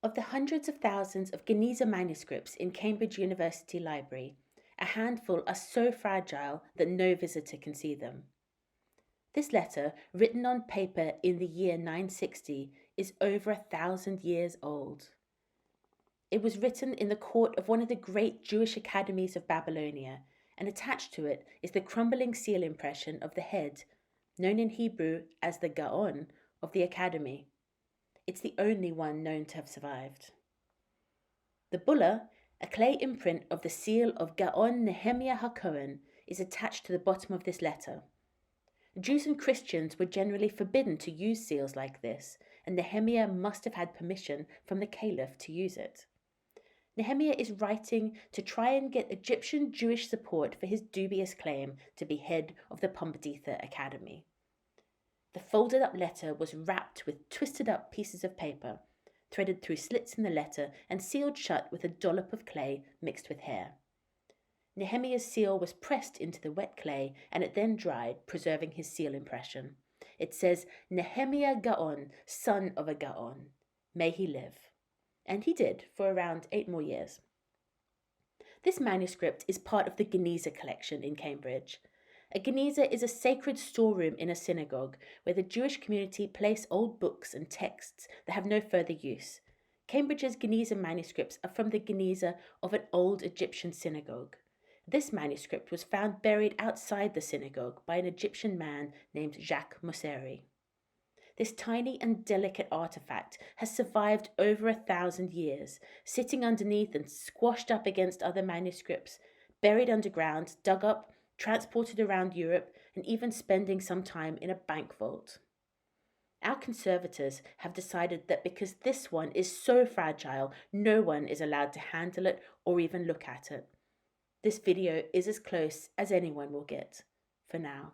Of the hundreds of thousands of Genizah manuscripts in Cambridge University Library, a handful are so fragile that no visitor can see them. This letter, written on paper in the year 960, is over 1,000 years old. It was written in the court of one of the great Jewish academies of Babylonia, and attached to it is the crumbling seal impression of the head, known in Hebrew as the Gaon, of the academy. It's the only one known to have survived. The bulla, a clay imprint of the seal of Gaon Nehemiah Gaon, is attached to the bottom of this letter. Jews and Christians were generally forbidden to use seals like this, and Nehemiah must have had permission from the caliph to use it. Nehemiah is writing to try and get Egyptian Jewish support for his dubious claim to be head of the Pumbeditha Academy. The folded up letter was wrapped with twisted up pieces of paper, threaded through slits in the letter and sealed shut with a dollop of clay mixed with hair. Nehemiah's seal was pressed into the wet clay and it then dried, preserving his seal impression. It says, Nehemiah Gaon, son of a Gaon. May he live. And he did for around 8 more years. This manuscript is part of the Genizah Collection in Cambridge. A Genizah is a sacred storeroom in a synagogue where the Jewish community place old books and texts that have no further use. Cambridge's Genizah manuscripts are from the Genizah of an old Egyptian synagogue. This manuscript was found buried outside the synagogue by an Egyptian man named Jacques Mosseri. This tiny and delicate artifact has survived over 1,000 years, sitting underneath and squashed up against other manuscripts, buried underground, dug up, transported around Europe, and even spending some time in a bank vault. Our conservators have decided that because this one is so fragile, no one is allowed to handle it or even look at it. This video is as close as anyone will get, for now.